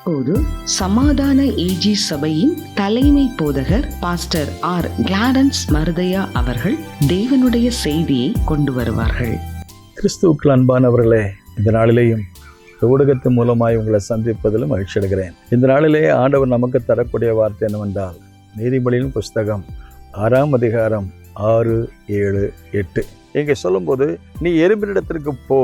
தற்போது சமாதான ஏஜி சபையின் தலைமை போதகர் பாஸ்டர் ஆர் கிளாரன்ஸ் மருதையா அவர்கள் தேவனுடைய செய்தியை கொண்டு வருவார்கள். கிறிஸ்துவுக்கு அன்பானவர்களே, இந்த நாளிலேயும் ஊடகத்தின் மூலமாய் உங்களை சந்திப்பதிலும் மகிழ்ச்சி அடைகிறேன். இந்த நாளிலே ஆண்டவர் நமக்கு தரக்கூடிய வார்த்தை என்னவென்றால், நீதிமொழியின் புஸ்தகம் 6ஆம் அதிகாரம் 6, 7, 8 இங்கே சொல்லும்போது, நீ எறும்பினிடத்திற்கு போ,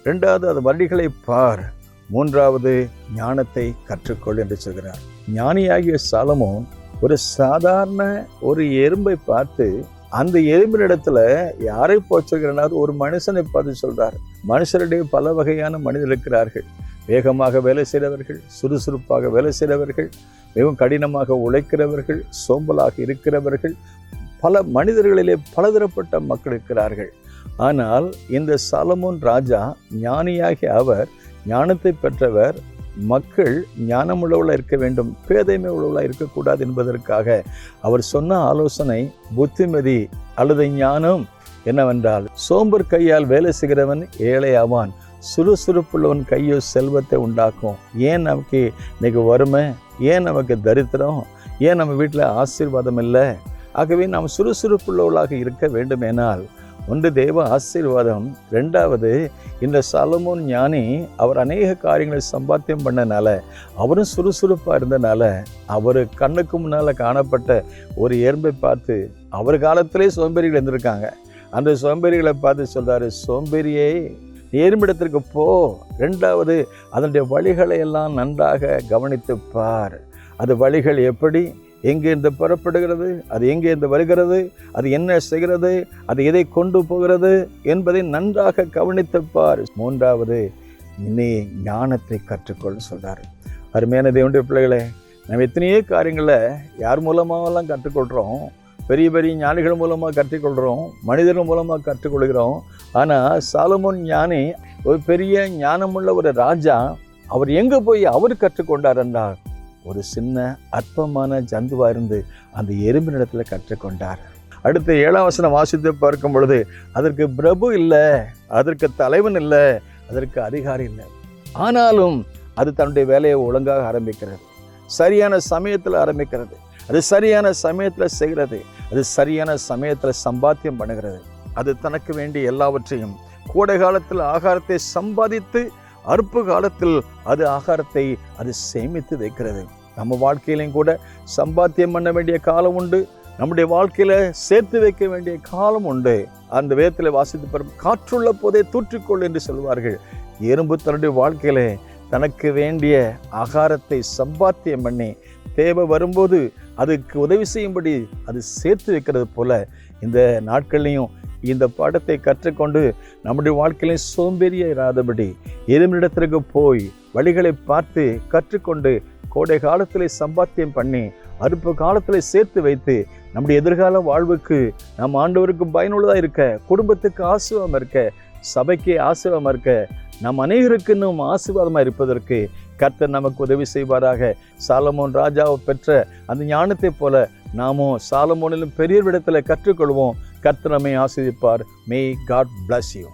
2வது அது வழிகளை பார், 3வது ஞானத்தை கற்றுக்கொள் என்று சொல்கிறார். ஞானியாகிய சாலமோன் ஒரு சாதாரண ஒரு எறும்பை பார்த்து, அந்த எறும்பினிடத்துல யாரை போச்சுகிறார்? ஒரு மனுஷனை பார்த்து சொல்றார். மனுஷருடைய பல வகையான மனிதர் இருக்கிறார்கள். வேகமாக வேலை செய்கிறவர்கள், சுறுசுறுப்பாக வேலை செய்கிறவர்கள், மிகவும் கடினமாக உழைக்கிறவர்கள், சோம்பலாக இருக்கிறவர்கள், பல மனிதர்களிலே பலதரப்பட்ட மக்கள் இருக்கிறார்கள். ஆனால் இந்த சாலமோன் ராஜா ஞானியாகிய அவர், ஞானத்தை பெற்றவர், மக்கள் ஞானமுள்ளவர்களாக இருக்க வேண்டும், பேதைமை உள்ளவர்களாக இருக்கக்கூடாது என்பதற்காக அவர் சொன்ன ஆலோசனை புத்திமதி அல்லது ஞானம் என்னவென்றால், சோம்பர் கையால் வேலை செய்கிறவன் ஏழை ஆவான், சுறுசுறுப்புள்ளவன் கையோ செல்வத்தை உண்டாக்கும். ஏன் நமக்கு இன்னைக்கு வறுமை, ஏன் நமக்கு தரித்திரம், ஏன் நம்ம வீட்டில் ஆசீர்வாதம் இல்லை? ஆகவே நாம் சுறுசுறுப்புள்ளவர்களாக இருக்க வேண்டுமேனால், ஒன்று தேவ ஆசீர்வாதம், 2வது இந்த சாலமோன் ஞானி அவர் அநேக காரியங்களை சம்பாத்தியம் பண்ணனால, அவரும் சுறுசுறுப்பாக இருந்தனால, அவர் கண்ணுக்கு முன்னால் காணப்பட்ட ஒரு எறும்பை பார்த்து, அவர் காலத்திலே சோம்பேறிகள் இருந்திருக்காங்க, அந்த சோம்பேறிகளை பார்த்து சொல்றாரு, சோம்பேறியே எறும்பிடத்திற்கு போ, 2வது அதனுடைய வழிகளை எல்லாம் நன்றாக கவனித்து பார். அது வழிகள் எப்படி, எங்கேருந்து புறப்படுகிறது, அது எங்கேருந்து வருகிறது, அது என்ன செய்கிறது, அது எதை கொண்டு போகிறது என்பதை நன்றாக கவனித்துப்பார். 3வது நீ ஞானத்தை கற்றுக்கொள்ள சொல்றாரு. அருமையான தேவனுடைய பிள்ளைகளே, நம்ம எத்தனையோ காரியங்களை யார் மூலமாகலாம் கற்றுக்கொள்கிறோம், பெரிய பெரிய ஞானிகள் மூலமாக கற்றுக்கொள்கிறோம், மனிதர்கள் மூலமாக கற்றுக்கொள்கிறோம். ஆனால் சாலமோன் ஞானி ஒரு பெரிய ஞானமுள்ள ஒரு ராஜா, அவர் எங்கே போய் அவர் கற்றுக்கொண்டார் என்றால், ஒரு சின்ன அற்பமான ஜந்துவாக இருந்து அந்த எறும்பினிடத்தில் கற்றுக்கொண்டார். அடுத்த 7ஆம் வசனம் வாசித்து பார்க்கும் பொழுது, அதற்கு பிரபு இல்லை, அதற்கு தலைவன் இல்லை, அதற்கு அதிகாரி இல்லை, ஆனாலும் அது தன்னுடைய வேலையை ஒழுங்காக ஆரம்பிக்கிறது, சரியான சமயத்தில் ஆரம்பிக்கிறது, அது சரியான சமயத்தில் செய்கிறது, அது சரியான சமயத்தில் சம்பாத்தியம் பண்ணுகிறது. அது தனக்கு வேண்டிய எல்லாவற்றையும், கோடை காலத்தில் ஆகாரத்தை சம்பாதித்து, அற்பு காலத்தில் அது ஆகாரத்தை அது சேமித்து வைக்கிறது. நம்ம வாழ்க்கையிலையும் கூட சம்பாத்தியம் பண்ண வேண்டிய காலம் உண்டு, நம்முடைய வாழ்க்கையில சேர்த்து வைக்க வேண்டிய காலம் உண்டு. அந்த வேதத்தில் வாசித்து பெறும், காற்றுள்ள போதே தூற்றிக்கொள் என்று சொல்வார்கள். எறும்பு தன்னுடைய வாழ்க்கையில தனக்கு வேண்டிய ஆகாரத்தை சம்பாத்தியம் பண்ணி, தேவை வரும்போது அதுக்கு உதவி செய்யும்படி அது சேர்த்து வைக்கிறது போல, இந்த நாட்கள்லையும் இந்த பாடத்தை கற்றுக்கொண்டு நம்முடைய வாழ்க்கையிலையும் சோம்பேறியாக இராதபடி, எறும்பினிடத்திற்கு போய் வழிகளை பார்த்து கற்றுக்கொண்டு, கோடை காலத்திலே சம்பாத்தியம் பண்ணி, அறுப்பு காலத்தில் சேர்த்து வைத்து, நம்முடைய எதிர்கால வாழ்வுக்கு நம் ஆண்டவருக்கு பயனுள்ளதாக இருக்க, குடும்பத்துக்கு ஆசீர்வாதமாக இருக்க, சபைக்கு ஆசீர்வாதமாக இருக்க, நம் அநேகருக்கு இன்னும் ஆசீர்வாதமாக இருப்பதற்கு கர்த்தர் நமக்கு உதவி செய்வாராக. சாலமோன் ராஜாவை பெற்ற அந்த ஞானத்தை போல நாமும் சாலமோனிலும் பெரிய இடத்துல கற்றுக்கொள்வோம். கர்த்தர் நம்மை ஆசீர்வதிப்பார். May God bless you.